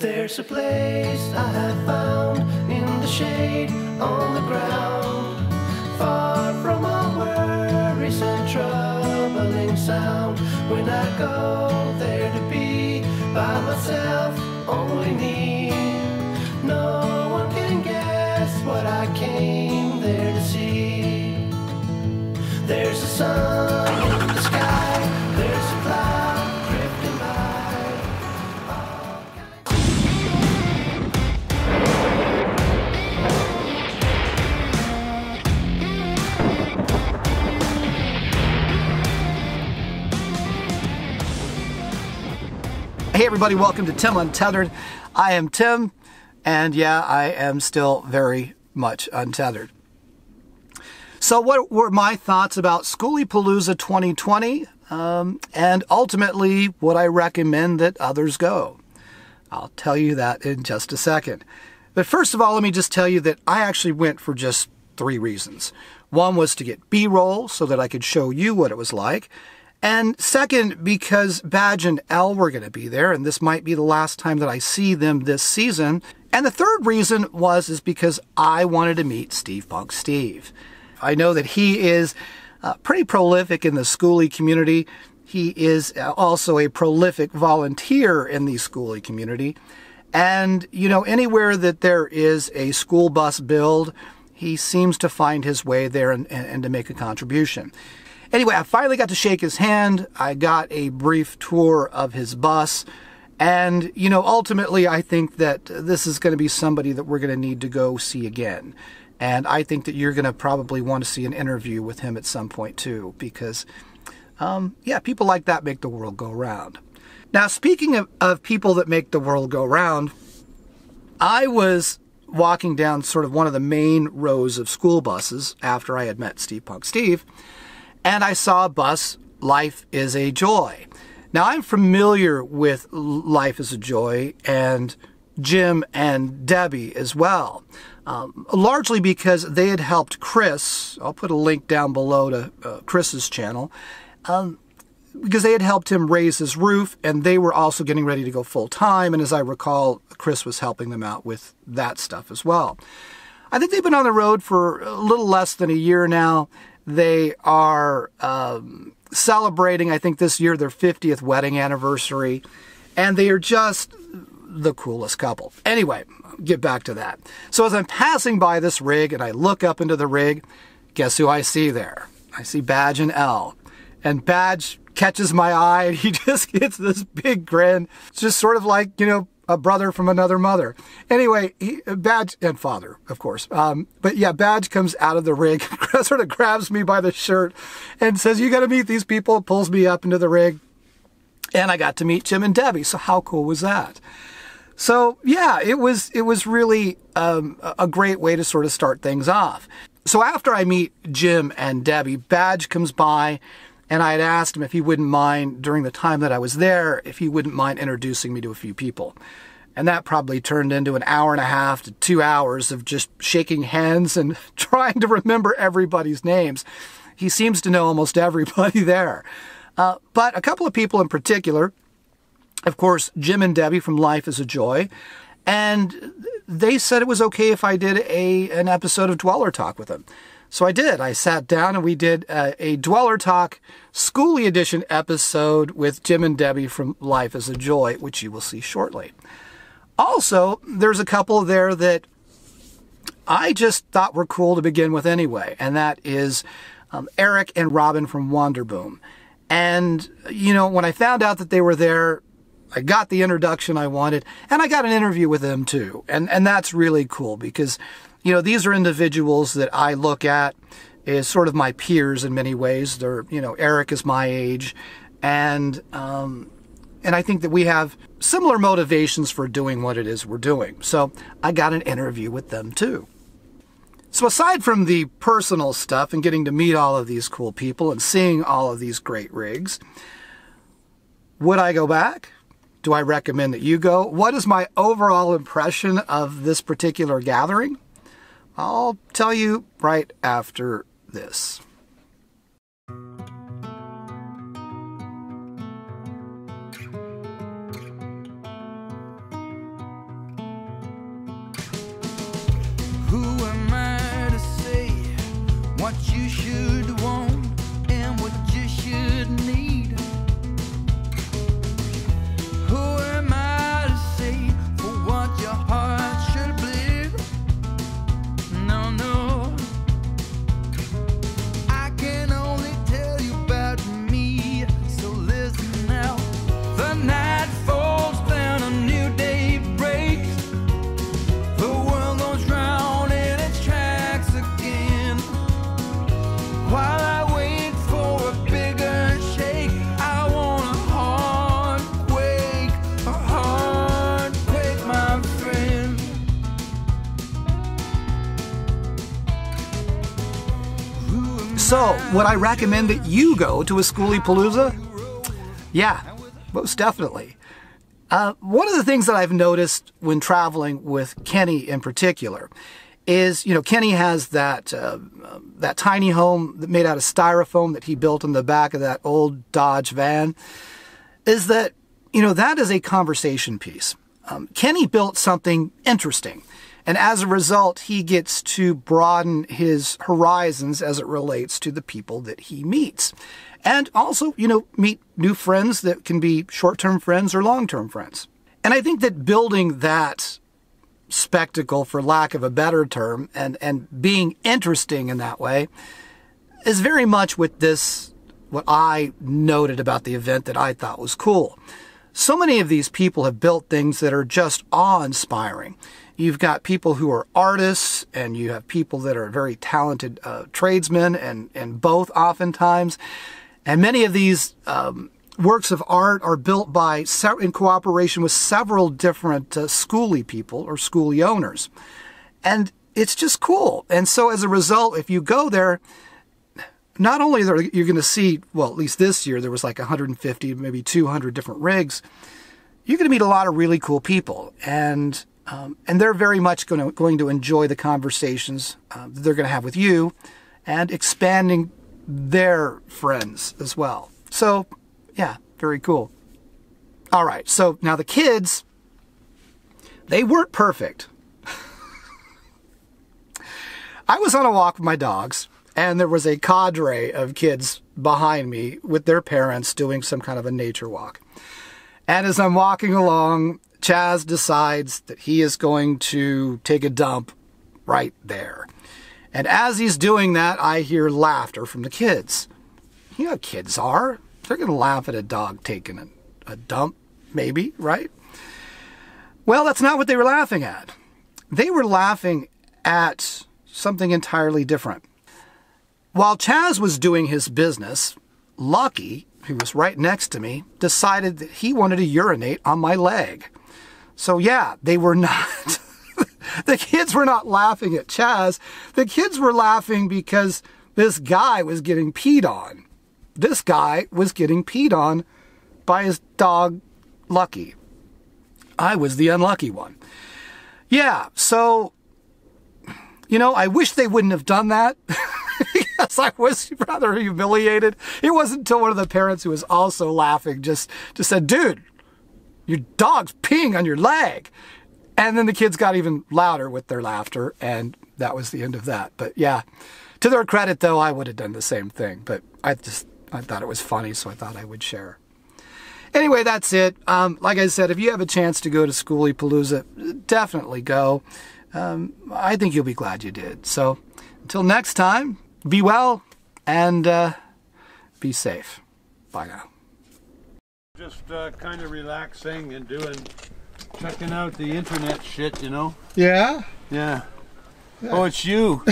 There's a place I have found in the shade on the ground, far from all worries and troubling sound. When I go there to be by myself, only me, no one can guess what I came there to see. There's a sun in the sky, there's a cloud drifting by. Hey everybody, welcome to Tim Untethered. I am Tim, and yeah, I am still very much untethered. So what were my thoughts about SkooliePalooza 2020, and ultimately would I recommend that others go? I'll tell you that in just a second. But first of all, let me just tell you that I actually went for just 3 reasons. One was to get B-roll so that I could show you what it was like. And second, because Badge and Elle were going to be there, and this might be the last time that I see them this season. And the third reason is because I wanted to meet Steve Punk Steve. I know that he is pretty prolific in the Skoolie community. He is also a prolific volunteer in the Skoolie community. And, you know, anywhere that there is a school bus build, he seems to find his way there and to make a contribution. Anyway, I finally got to shake his hand. I got a brief tour of his bus. And, you know, ultimately, I think that this is going to be somebody that we're going to need to go see again. And I think that you're going to probably want to see an interview with him at some point, too. Because, yeah, people like that make the world go round. Now, speaking of people that make the world go round, I was walking down sort of one of the main rows of school buses after I had met Steve Punk Steve. And I saw a bus, Life is a Joy. Now, I'm familiar with Life is a Joy and Jim and Debbie as well, largely because they had helped Chris. I'll put a link down below to Chris's channel, because they had helped him raise his roof, and they were also getting ready to go full-time. And as I recall, Chris was helping them out with that stuff as well. I think they've been on the road for a little less than a year now. They are celebrating, I think this year, their 50th wedding anniversary, and they are just the coolest couple. Anyway, get back to that. So as I'm passing by this rig and I look up into the rig, guess who I see there? I see Badge and Elle. And Badge catches my eye, and he just gets this big grin. It's just sort of like, you know, a brother from another mother. Anyway, Badge, and father, of course. But yeah, Badge comes out of the rig, sort of grabs me by the shirt and says, "You got to meet these people," pulls me up into the rig. And I got to meet Jim and Debbie. So how cool was that? So yeah, it was really a great way to sort of start things off. So after I meet Jim and Debbie, Badge comes by, and I had asked him if he wouldn't mind, during the time that I was there, if he wouldn't mind introducing me to a few people. And that probably turned into an hour and a half to 2 hours of just shaking hands and trying to remember everybody's names. He seems to know almost everybody there. But a couple of people in particular, of course, Jim and Debbie from Life is a Joy. And they said it was okay if I did an episode of Dweller Talk with them. So I did. I sat down and we did a Dweller Talk Skoolie Edition episode with Jim and Debbie from Life is a Joy, which you will see shortly. Also, there's a couple there that I just thought were cool to begin with anyway, and that is Eric and Robin from Wanderboom. And, you know, when I found out that they were there, I got the introduction I wanted, and I got an interview with them too. And that's really cool because, you know, these are individuals that I look at as sort of my peers in many ways. They're, you know, Eric is my age, and I think that we have similar motivations for doing what it is we're doing. So I got an interview with them too. So aside from the personal stuff and getting to meet all of these cool people and seeing all of these great rigs, would I go back? Do I recommend that you go? What is my overall impression of this particular gathering? I'll tell you right after this. what you should want and what you should need. Who am I to say for what your heart should bleed? No, no, I can only tell you about me, so listen now. The night falls down, a new day breaks. The world goes round in its tracks again. While I wait for a bigger shake, I want a heart quake, my friend. So, would I recommend that you go to a SkooliePalooza? Yeah, most definitely. One of the things that I've noticed when traveling with Kenny in particular is, you know, Kenny has that tiny home that made out of styrofoam that he built in the back of that old Dodge van, is that, you know, that is a conversation piece. Kenny built something interesting, and as a result, he gets to broaden his horizons as it relates to the people that he meets. And also, you know, meet new friends that can be short-term friends or long-term friends. And I think that building that spectacle, for lack of a better term, and being interesting in that way is very much what I noted about the event that I thought was cool. So many of these people have built things that are just awe-inspiring. You've got people who are artists, and you have people that are very talented tradesmen, and both oftentimes. And many of these works of art are built in cooperation with several different Skoolie people or Skoolie owners. And it's just cool. And so as a result, if you go there, not only are you going to see, well, at least this year, there was like 150, maybe 200 different rigs. You're going to meet a lot of really cool people. And they're very much going to enjoy the conversations that they're going to have with you, and expanding their friends as well. So, yeah, very cool. All right, so now the kids, they weren't perfect. I was on a walk with my dogs, and there was a cadre of kids behind me with their parents doing some kind of a nature walk. And as I'm walking along, Chaz decides that he is going to take a dump right there. And as he's doing that, I hear laughter from the kids. You know how kids are. They're going to laugh at a dog taking a dump, maybe, right? Well, that's not what they were laughing at. They were laughing at something entirely different. While Chaz was doing his business, Lucky, who was right next to me, decided that he wanted to urinate on my leg. So yeah, they were not... The kids were not laughing at Chaz. The kids were laughing because this guy was getting peed on. This guy was getting peed on by his dog, Lucky. I was the unlucky one. Yeah, so, you know, I wish they wouldn't have done that. Because I was rather humiliated. It wasn't until one of the parents who was also laughing just said, "Dude, your dog's peeing on your leg." And then the kids got even louder with their laughter, and that was the end of that. But yeah, to their credit, though, I would have done the same thing. But I thought it was funny, so I thought I would share. Anyway, that's it. Like I said, if you have a chance to go to SkooliePalooza, definitely go. I think you'll be glad you did. So until next time, be well and be safe. Bye now. Just kind of relaxing and checking out the internet shit, you know? Yeah? Yeah. Oh, it's you.